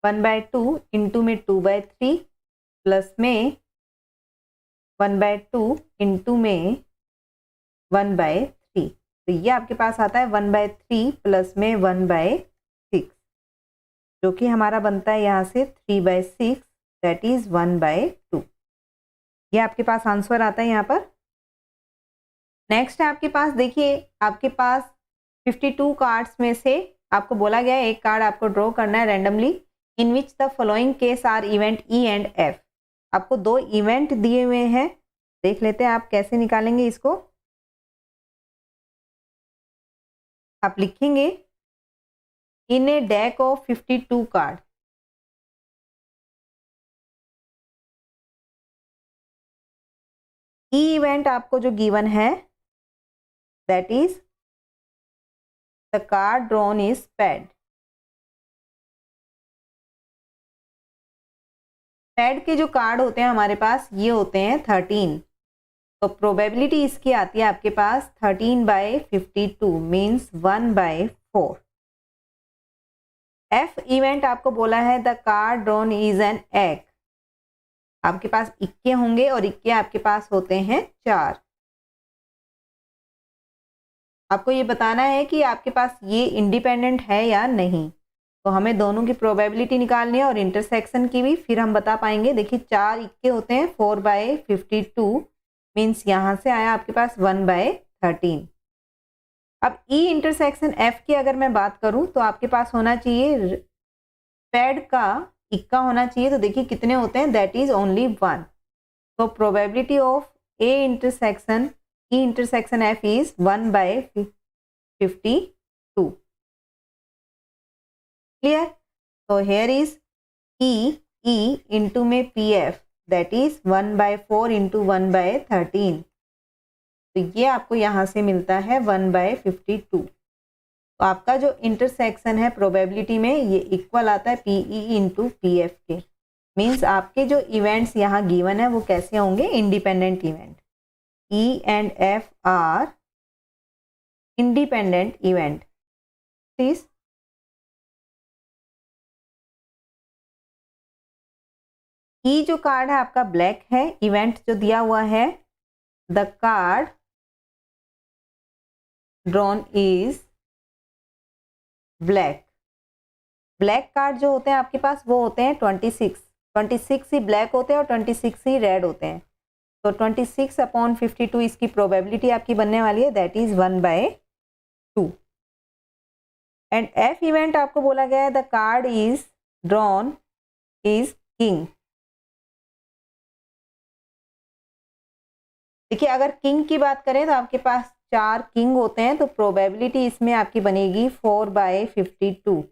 1/2 इंटू में 2/3 प्लस में 1/2 इंटू में 1/3। तो ये आपके पास आता है 1/3 प्लस में 1/6, जो कि हमारा बनता है यहाँ से 3/6, दैट इज 1/2। ये आपके पास आंसर आता है यहाँ पर। नेक्स्ट है आपके पास, देखिए आपके पास 52 कार्ड्स में से आपको बोला गया है एक कार्ड आपको ड्रॉ करना है randomly, in which the following case are event E and F. आपको 2 इवेंट दिए हुए हैं, देख लेते हैं आप कैसे निकालेंगे इसको। आप लिखेंगे in a deck of 52 card, E event आपको जो गिवन है that is the card drawn is spade. Spade के जो कार्ड होते हैं हमारे पास ये होते हैं 13। तो प्रोबेबिलिटी इसकी आती है आपके पास 13/52 मीन्स 1/4। एफ इवेंट आपको बोला है the card drawn is an egg. आपके पास इक्के होंगे और इक्के आपके पास होते हैं 4। आपको ये बताना है कि आपके पास ये इंडिपेंडेंट है या नहीं। तो हमें दोनों की प्रोबेबिलिटी निकालनी है और इंटरसेक्शन की भी, फिर हम बता पाएंगे। देखिए 4 इक्के होते हैं 4/52 मीन्स यहाँ से आया आपके पास 1/13। अब ई इंटरसेक्शन एफ की अगर मैं बात करूं तो आपके पास होना चाहिए पैड का इक्का होना चाहिए। तो देखिए कितने होते हैं, दैट इज ओनली 1। तो probability of A intersection E intersection F is 1/52। Clear? तो हेयर इज ई इंटू में P F that is 1/4 into 1/13। तो ये आपको यहाँ से मिलता है 1/52। तो आपका जो इंटरसेक्शन है प्रोबेबिलिटी में ये इक्वल आता है पीई इंटू पी एफ के। मीन्स आपके जो इवेंट्स यहाँ गिवन है वो कैसे होंगे, independent event. E and F are independent event. Please E जो कार्ड है आपका ब्लैक है, इवेंट जो दिया हुआ है the card drawn is black. Black card जो होते हैं आपके पास वो होते हैं 26 ही ब्लैक होते हैं और 26 ही रेड होते हैं। तो 26/52 इसकी प्रोबेबिलिटी आपकी बनने वाली है, that is 1/2। And F event आपको बोला गया है the card is drawn is king. देखिए अगर किंग की बात करें तो आपके पास 4 किंग होते हैं, तो प्रोबेबिलिटी इसमें आपकी बनेगी 4/52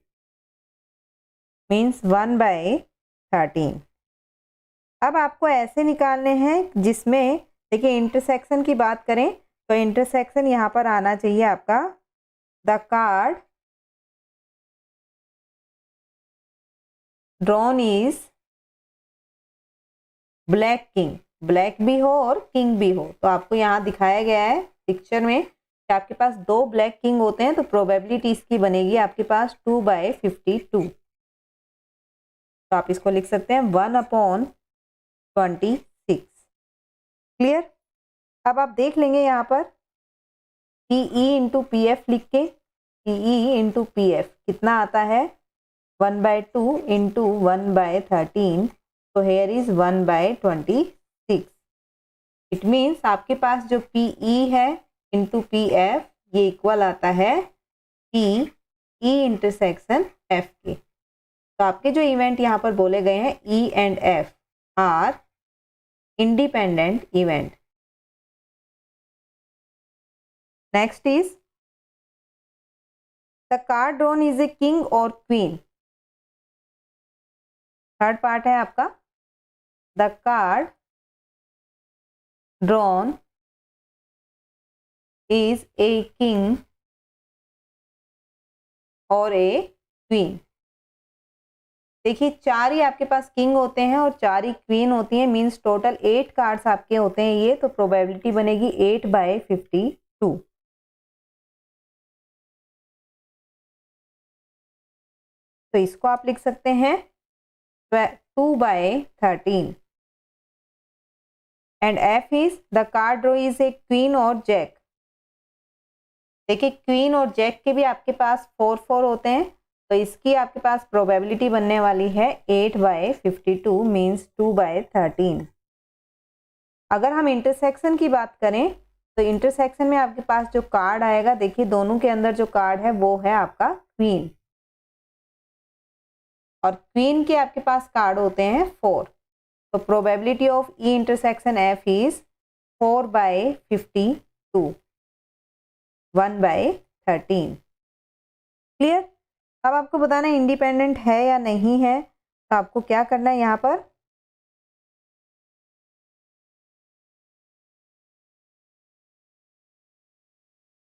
मीन्स 1/13। अब आपको ऐसे निकालने हैं जिसमें देखिए इंटरसेक्शन की बात करें तो इंटरसेक्शन यहाँ पर आना चाहिए आपका the card drawn is black king. Black भी हो और किंग भी हो। तो आपको यहाँ दिखाया गया है पिक्चर में कि आपके पास 2 ब्लैक किंग होते हैं, तो प्रोबेबिलिटी इसकी बनेगी आपके पास 2/52। तो आप इसको लिख सकते हैं 1/26। क्लियर? अब आप देख लेंगे यहाँ पर P E into P F लिख के, P E into P F कितना आता है 1/2 इंटू 1/13। तो हेयर इज 1/26। इट मीन्स आपके पास जो पी ई है इंटू पी एफ ये इक्वल आता है पी ई इंटरसेक्शन एफ के। तो आपके जो इवेंट यहाँ पर बोले गए हैं ई and F are independent event. Next is the card drawn is a king और क्वीन। थर्ड पार्ट है आपका the card drawn is a king और ए क्वीन। देखिए 4 ही आपके पास किंग होते हैं और 4 ही क्वीन होती हैं, मींस टोटल 8 कार्ड्स आपके होते हैं ये। तो प्रोबेबिलिटी बनेगी 8/52। तो इसको आप लिख सकते हैं 2/13। And F is the card draw is a queen और जैक। देखिए क्वीन और जैक के भी आपके पास 4 होते हैं, तो इसकी आपके पास प्रोबेबिलिटी बनने वाली है 8/52 मीन्स 2/13। अगर हम इंटरसेक्शन की बात करें तो इंटरसेक्शन में आपके पास जो कार्ड आएगा, देखिए दोनों के अंदर जो कार्ड है वो है आपका क्वीन, और क्वीन के आपके पास कार्ड होते हैं 4। तो probability of E intersection F is 4/52 1/13। Clear? अब आपको बताना है इंडिपेंडेंट है या नहीं है। तो आपको क्या करना है यहाँ पर,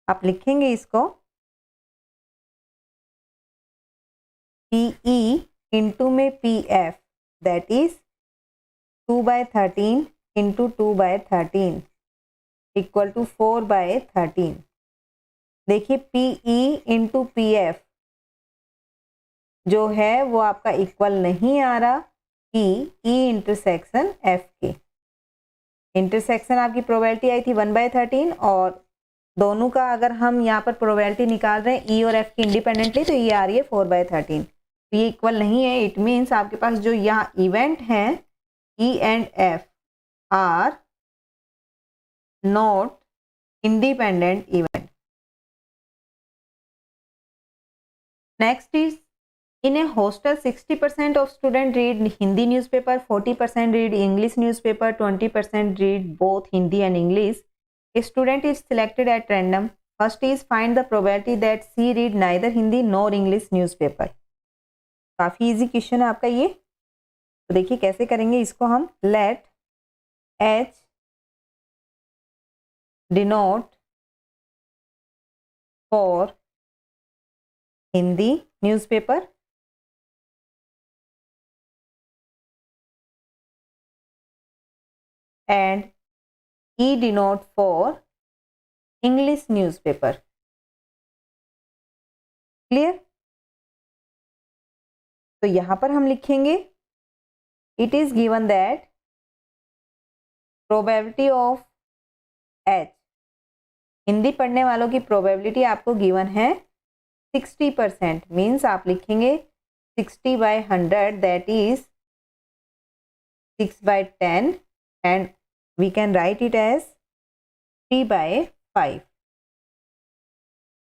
आप लिखेंगे इसको पी ई इंटू में P F that is 2/13 into 2/13। Equal to 4/13। देखिए PE इंटू PF जो है वो आपका इक्वल नहीं आ रहा PE इंटरसेक्शन F के। इंटरसेक्शन आपकी प्रोबेबिलिटी आई थी 1/13 और दोनों का अगर हम यहाँ पर प्रोबेबिलिटी निकाल रहे हैं E और F की इंडिपेंडेंटली तो ये आ रही है 4/13। तो ये इक्वल नहीं है। इट मीन्स आपके पास जो यहाँ इवेंट है E and F are not independent event. Next is, in a hostel 60% of students read Hindi newspaper, 40% read English newspaper, 20% read both Hindi and English. A student is selected at random. First is find the probability that she read neither Hindi nor English newspaper. काफी easy question है आपका ये। तो देखिए कैसे करेंगे इसको हम। Let H denote for Hindi newspaper and E denote for English newspaper. Clear? तो यहां पर हम लिखेंगे it is given that probability of H, Hindi पढ़ने वालों की प्रोबेबिलिटी आपको गिवन है 60%। मीन्स आप लिखेंगे 60/100 that is 6/10 and we can write it as 3/5।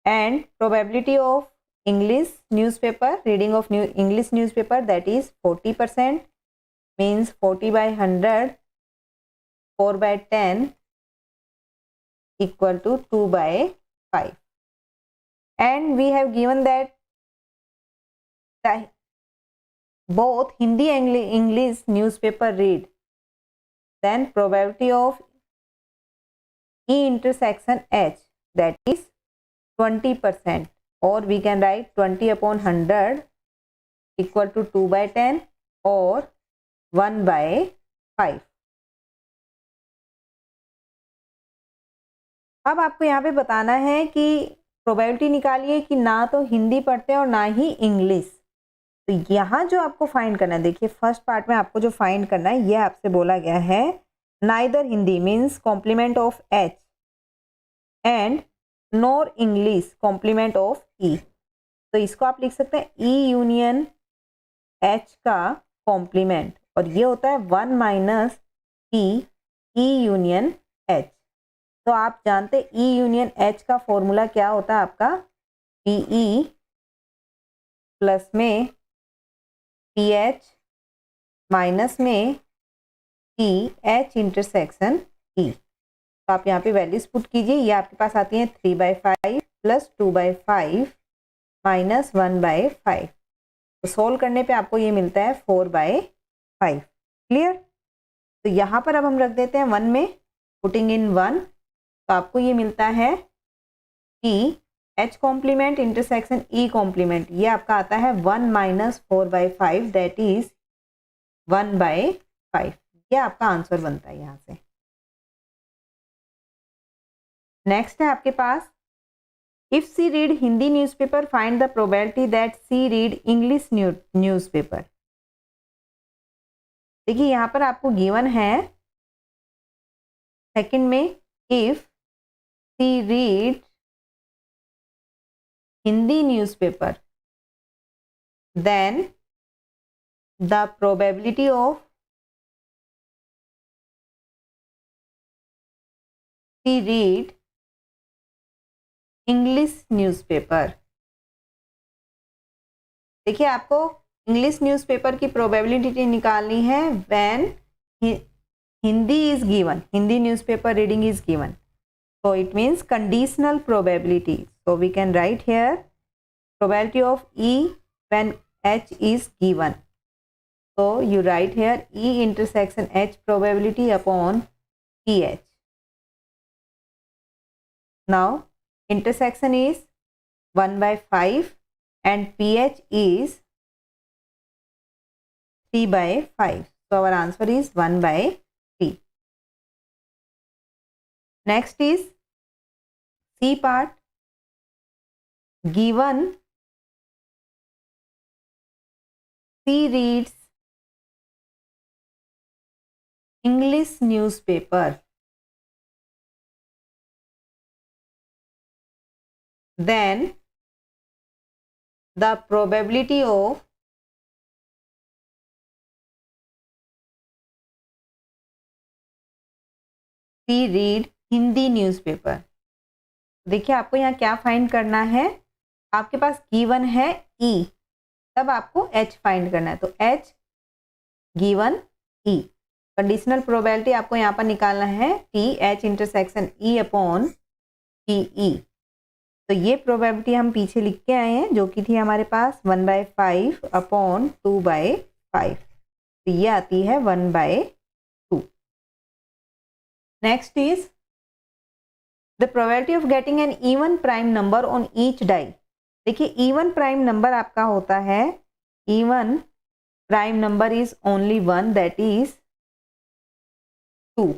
And probability of English newspaper, reading of English newspaper, that is 40%, means 40/100, 4/10 equal to 2/5. And we have given that both Hindi and English newspaper read, then probability of E intersection H, that is 20%. और we can write 20/100 equal to 2/10 और 1/5। अब आपको यहाँ पे बताना है कि probability निकालिए कि ना तो हिंदी पढ़ते हैं और ना ही इंग्लिश। तो यहाँ जो आपको फाइंड करना है, देखिए फर्स्ट पार्ट में आपको जो फाइंड करना है ये आपसे बोला गया है neither Hindi means complement of H and nor English complement of E। तो इसको आप लिख सकते हैं E यूनियन H का कॉम्प्लीमेंट और ये होता है 1 - E यूनियन H। तो आप जानते हैं E यूनियन H का फॉर्मूला क्या होता है आपका PE प्लस में PH माइनस में PH इंटरसेक्शन E। तो आप यहाँ पे वैल्यूज पुट कीजिए। ये आपके पास आती हैं 3/5 प्लस 2/5 माइनस 1/5। तो सोल्व करने पे आपको ये मिलता है 4/5। क्लियर? तो यहाँ पर अब हम रख देते हैं 1 में, पुटिंग इन 1, तो आपको ये मिलता है कि H complement intersection E complement, ये आपका आता है 1 - 4/5 दैट इज 1/5। ये आपका आंसर बनता है यहाँ से। नेक्स्ट है आपके पास if she read Hindi newspaper find the probability that she read English newspaper. देखिए यहाँ पर आपको गिवन है सेकंड में if she read Hindi newspaper then the probability of she read English newspaper. देखिए आपको इंग्लिश न्यूज़पेपर की प्रोबेबिलिटी निकालनी है when Hindi is given, Hindi newspaper reading is given, so it means conditional probability, so we can write here probability of E when H is given, so you write here E intersection H probability upon PH. Now intersection is 1/5 and PH is 3/5, so our answer is 1/3. Next is C part, given C reads English newspaper, then the probability of she read Hindi newspaper. देखिए आपको यहाँ क्या find करना है, आपके पास given है ई, तब आपको एच फाइंड करना है, तो H given E. Conditional probability आपको यहाँ पर निकालना है T H intersection E upon T E. तो ये प्रोबेबिलिटी हम पीछे लिख के आए हैं, जो कि थी हमारे पास 1/5 अपॉन 2/5, तो ये आती है 1/2। Next is the probability of getting an even prime number on each die. देखिए इवन प्राइम नंबर आपका होता है, even prime number is only one, that is 2।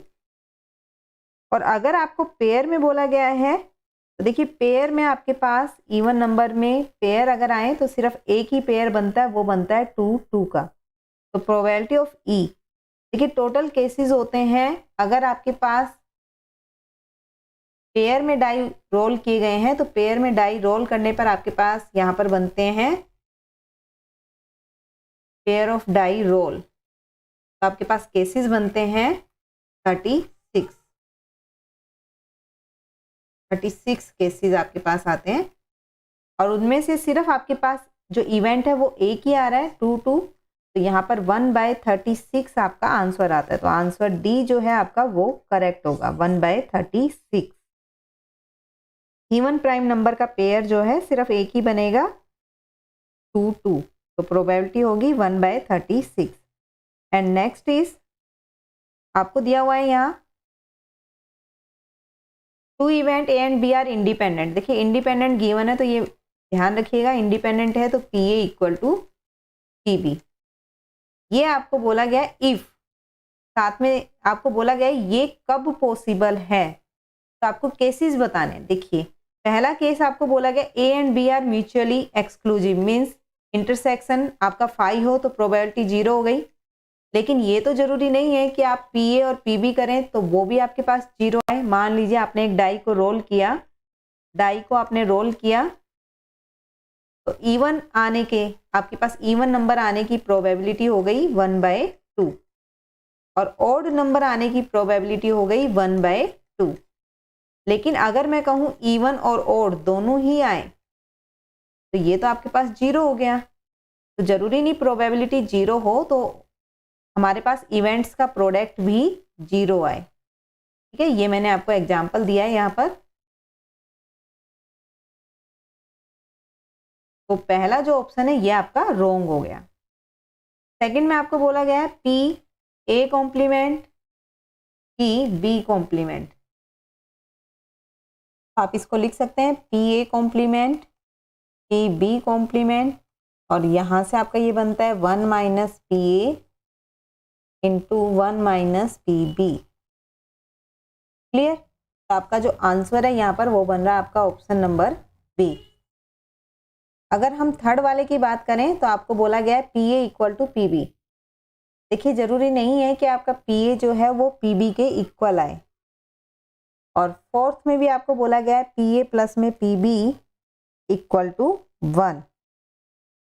और अगर आपको पेयर में बोला गया है तो देखिए पेयर में आपके पास इवन नंबर में पेयर अगर आए तो सिर्फ एक ही पेयर बनता है, वो बनता है 2 2 का। तो प्रोबेबिलिटी ऑफ ई, देखिए टोटल केसेस होते हैं, अगर आपके पास पेयर में डाई रोल किए गए हैं तो पेयर में डाई रोल करने पर आपके पास यहाँ पर बनते हैं पेयर ऑफ डाई रोल, तो आपके पास केसेस बनते हैं 36 केसेस आपके पास आते हैं, और उनमें से सिर्फ आपके पास जो इवेंट है वो एक ही आ रहा है 2 2, तो यहाँ पर 1/36 आपका आंसर आता है, तो आंसर डी जो है आपका वो करेक्ट होगा 1/36। इवन प्राइम नंबर का पेयर जो है सिर्फ एक ही बनेगा 2 2, तो प्रोबेबिलिटी होगी 1/36। एंड नेक्स्ट इज आपको दिया हुआ है यहाँ 2 event A and B are independent. देखिए इंडिपेंडेंट गिवन है तो ये ध्यान रखिएगा, इंडिपेंडेंट है तो P A equal to P B. ये आपको बोला गया इफ, साथ में आपको बोला गया ये कब पॉसिबल है, तो आपको केसेस बताने। देखिए पहला केस आपको बोला गया A and B are mutually exclusive, means intersection आपका 5 हो तो प्रोबेबिलिटी 0 हो गई, लेकिन ये तो जरूरी नहीं है कि आप पी ए और पी बी करें तो वो भी आपके पास 0 है। मान लीजिए आपने एक डाई को रोल किया, डाई को आपने रोल किया तो इवन आने के आपके पास इवन नंबर आने की प्रोबेबिलिटी हो गई 1/2, और ऑड नंबर आने की प्रोबेबिलिटी हो गई 1/2। लेकिन अगर मैं कहूँ इवन और ऑड दोनों ही आए तो ये तो आपके पास 0 हो गया, तो जरूरी नहीं प्रोबेबिलिटी 0 हो तो हमारे पास इवेंट्स का प्रोडक्ट भी 0 आए। ठीक है, ये मैंने आपको एग्जांपल दिया है यहाँ पर। तो पहला जो ऑप्शन है ये आपका रॉन्ग हो गया। सेकंड में आपको बोला गया है P A complement P B complement, आप इसको लिख सकते हैं P A complement P B complement, और यहाँ से आपका ये बनता है 1 minus P A into 1 minus P B. Clear, तो आपका जो आंसर है यहाँ पर वो बन रहा है आपका ऑप्शन नंबर बी। अगर हम थर्ड वाले की बात करें तो आपको बोला गया है P A equal to P B. देखिए जरूरी नहीं है कि आपका पी ए जो है वो पी बी के इक्वल आए, और फोर्थ में भी आपको बोला गया है पी ए प्लस में पी बी इक्वल टू 1।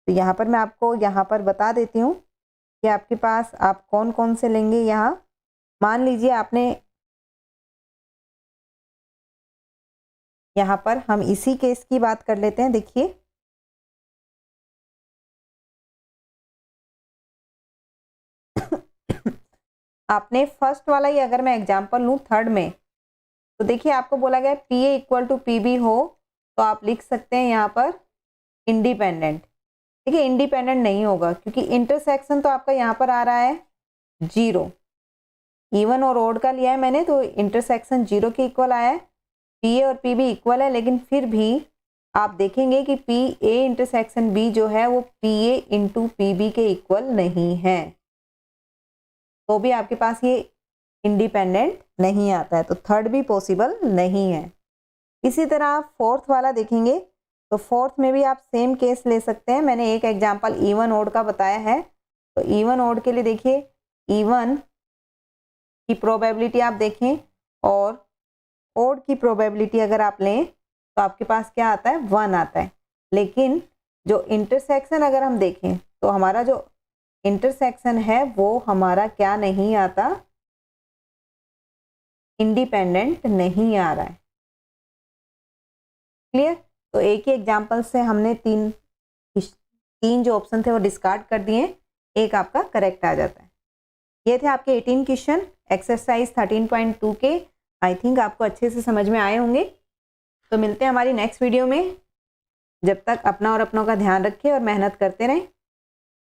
तो यहाँ पर मैं आपको यहाँ पर बता देती हूँ कि आपके पास आप कौन कौन से लेंगे। यहाँ मान लीजिए आपने, यहाँ पर हम इसी केस की बात कर लेते हैं। देखिए आपने फर्स्ट वाला ही अगर मैं एग्जांपल लूँ थर्ड में, तो देखिए आपको बोला गया P A equal to P B हो तो आप लिख सकते हैं यहाँ पर इंडिपेंडेंट। देखिए इंडिपेंडेंट नहीं होगा क्योंकि इंटरसेक्शन तो आपका यहाँ पर आ रहा है 0, इवन और ऑड का लिया है मैंने तो इंटरसेक्शन 0 के इक्वल आया है। पी ए और पी बी इक्वल है, लेकिन फिर भी आप देखेंगे कि पी ए इंटरसेक्शन बी जो है वो P A into P B के इक्वल नहीं है, तो भी आपके पास ये इंडिपेंडेंट नहीं आता है, तो थर्ड भी पॉसिबल नहीं है। इसी तरह आप फोर्थ वाला देखेंगे तो फोर्थ में भी आप सेम केस ले सकते हैं। मैंने एक एग्जांपल इवन ओड का बताया है, तो इवन ओड के लिए देखिए इवन की प्रोबेबिलिटी आप देखें और ओड की प्रोबेबिलिटी अगर आप लें तो आपके पास क्या आता है, 1 आता है। लेकिन जो इंटरसेक्शन अगर हम देखें तो हमारा जो इंटरसेक्शन है वो हमारा क्या नहीं आता, इंडिपेंडेंट नहीं आ रहा है। क्लियर? तो एक ही एग्जांपल से हमने तीन जो ऑप्शन थे वो डिस्कार्ड कर दिए, एक आपका करेक्ट आ जाता है। ये थे आपके 18 क्वेश्चन एक्सरसाइज 13.2 के। आई थिंक आपको अच्छे से समझ में आए होंगे। तो मिलते हैं हमारी नेक्स्ट वीडियो में। जब तक अपना और अपनों का ध्यान रखें और मेहनत करते रहें।